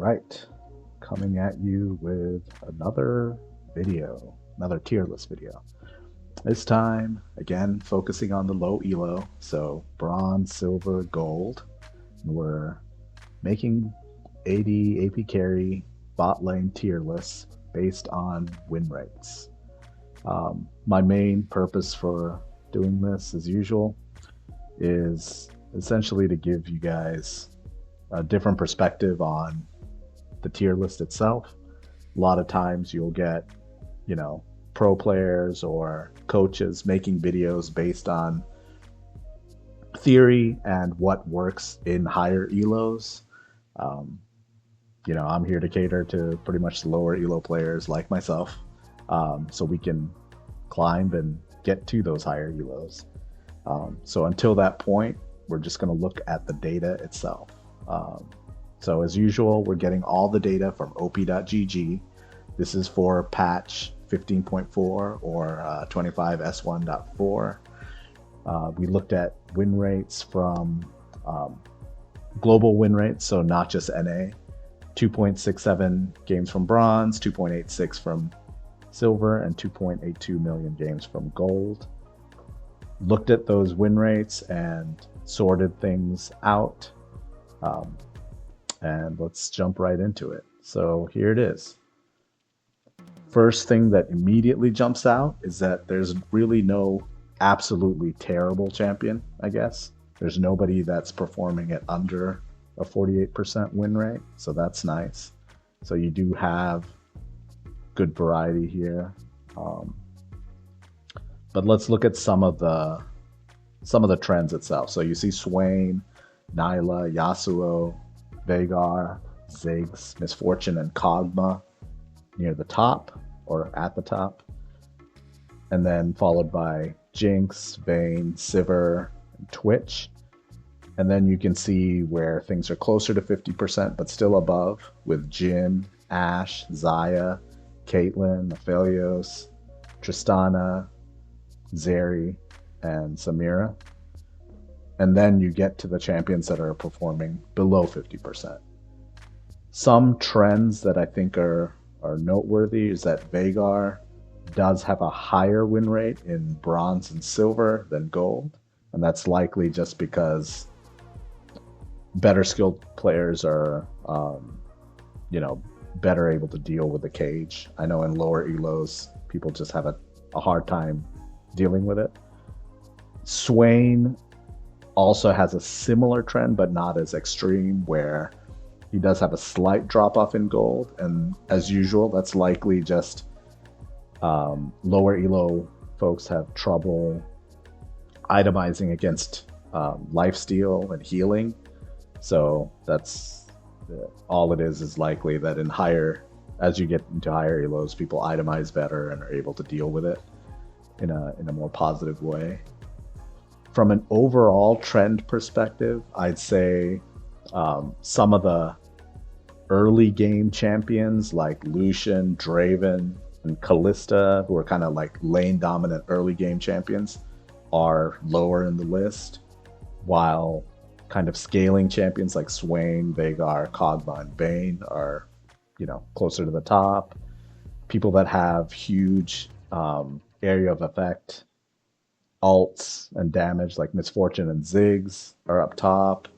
right, coming at you with another video, another tier list video. This time, again, focusing on the low ELO, so bronze, silver, gold. And we're making AD, AP carry, bot lane tier lists based on win rates. My main purpose for doing this, as usual, is essentially to give you guys a different perspective on the tier list itself. A lot of times you'll get, pro players or coaches making videos based on theory and what works in higher ELOs. I'm here to cater to pretty much the lower ELO players like myself, so we can climb and get to those higher ELOs. So until that point, we're just going to look at the data itself. So as usual, we're getting all the data from op.gg. This is for patch 15.4 or 25.S1.4. We looked at win rates from global win rates, so not just NA. 2.67 games from bronze, 2.86 from silver, and 2.82 million games from gold. Looked at those win rates and sorted things out. And let's jump right into it. So here it is. First thing that immediately jumps out is that there's really no absolutely terrible champion, I guess. There's nobody that's performing at under a 48% win rate, so that's nice. So you do have good variety here. But let's look at some of the trends itself. So you see Swain, Nyla, Yasuo, Veigar, Ziggs, Misfortune, and Kog'Maw near the top or at the top, and then followed by Jinx, Vayne, Sivir, and Twitch. And then you can see where things are closer to 50% but still above with Jhin, Ashe, Xayah, Caitlyn, Aphelios, Tristana, Zeri, and Samira. And then you get to the champions that are performing below 50%. Some trends that I think are noteworthy is that Veigar does have a higher win rate in bronze and silver than gold. And that's likely just because better skilled players are, better able to deal with the cage. I know in lower ELOs, people just have a hard time dealing with it. Swain also has a similar trend, but not as extreme, where he does have a slight drop off in gold. And as usual, that's likely just lower ELO folks have trouble itemizing against lifesteal and healing. So that's all it is likely that as you get into higher ELOs, people itemize better and are able to deal with it in a more positive way. From an overall trend perspective, I'd say some of the early game champions like Lucian, Draven, and Kalista, who are kind of like lane dominant early game champions, are lower in the list, while kind of scaling champions like Swain, Veigar, Kog'Maw, and Vayne are, closer to the top. People that have huge area of effect, ults, and damage like Misfortune and Ziggs are up top.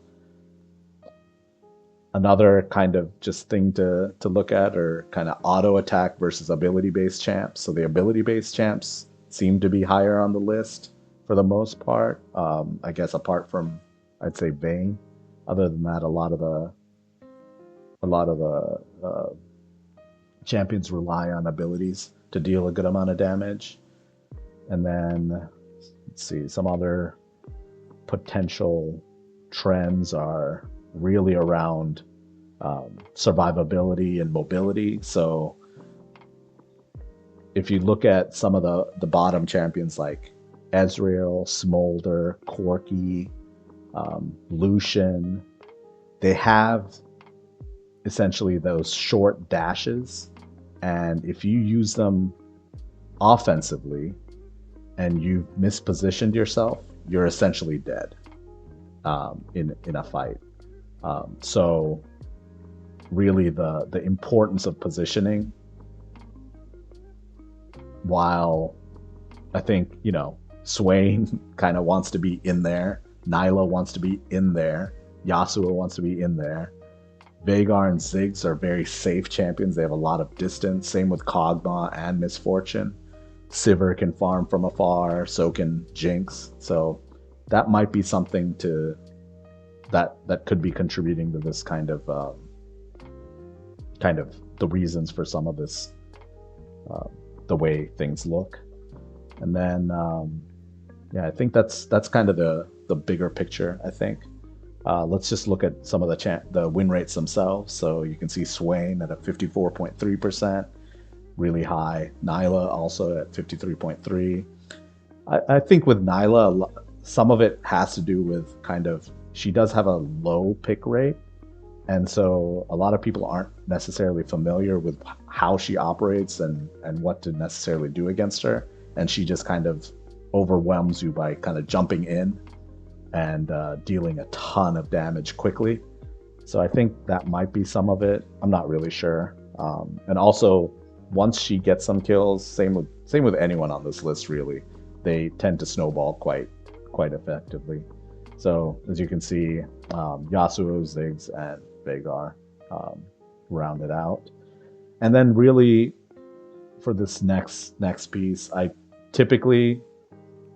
Another kind of just thing to look at are kind of auto attack versus ability based champs. So the ability based champs seem to be higher on the list for the most part. I guess apart from, I'd say, Vayne. Other than that, a lot of the champions rely on abilities to deal a good amount of damage. And then let's see, some other potential trends are really around survivability and mobility. So if you look at some of the bottom champions like Ezreal, Smolder, Corki, Lucian, they have essentially those short dashes, and if you use them offensively and you've mispositioned yourself, you're essentially dead in a fight. So really the importance of positioning, while I think, Swain kind of wants to be in there, Nyla wants to be in there, Yasuo wants to be in there. Vhagar and Ziggs are very safe champions. They have a lot of distance. Same with Kog'Maw and Misfortune. Sivir can farm from afar, so can Jinx. So that might be something that could be contributing to this kind of the reasons for some of this, the way things look. And then yeah, I think that's kind of the bigger picture, I think. Let's just look at some of the win rates themselves. So you can see Swain at a 54.3%, really high. Nyla also at 53.3. I think with Nyla, some of it has to do with she does have a low pick rate. And so a lot of people aren't necessarily familiar with how she operates and what to necessarily do against her. And she just kind of overwhelms you by kind of jumping in and dealing a ton of damage quickly. So I think that might be some of it. I'm not really sure. And also, once she gets some kills, same with anyone on this list really, they tend to snowball quite effectively. So as you can see, Yasuo, Ziggs, and Vhagar round it out. And then really for this next piece, I typically,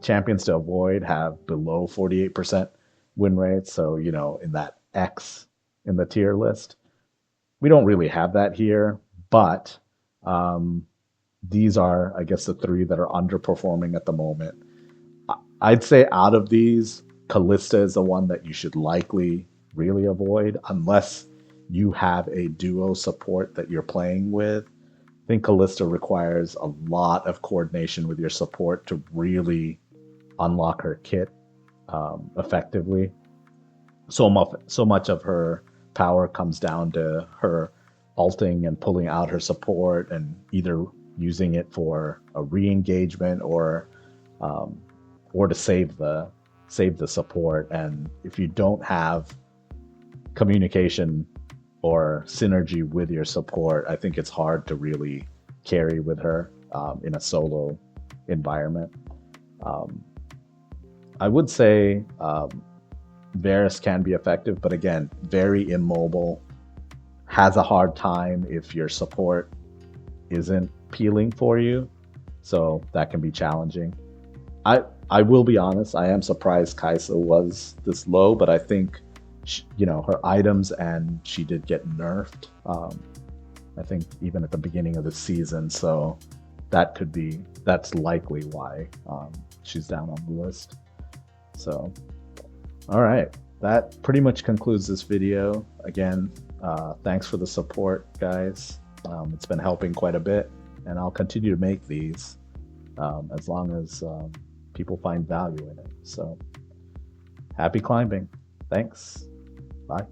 champions to avoid have below 48% win rates. So, in that X in the tier list. We don't really have that here, but these are, I guess, the three that are underperforming at the moment. I'd say out of these, Kalista is the one that you should likely really avoid unless you have a duo support that you're playing with. I think Kalista requires a lot of coordination with your support to really unlock her kit effectively. So much of her power comes down to her ulting and pulling out her support and either using it for a re-engagement or to save the support. And if you don't have communication or synergy with your support, I think it's hard to really carry with her in a solo environment. I would say Varus can be effective, but again, very immobile, has a hard time if your support isn't peeling for you, so that can be challenging. I will be honest, I am surprised Kai'Sa was this low, but I think her items, and she did get nerfed, I think even at the beginning of the season, so that's likely why she's down on the list. So all right, that pretty much concludes this video. Again, thanks for the support, guys. It's been helping quite a bit, and I'll continue to make these as long as people find value in it. So happy climbing. Thanks. Bye.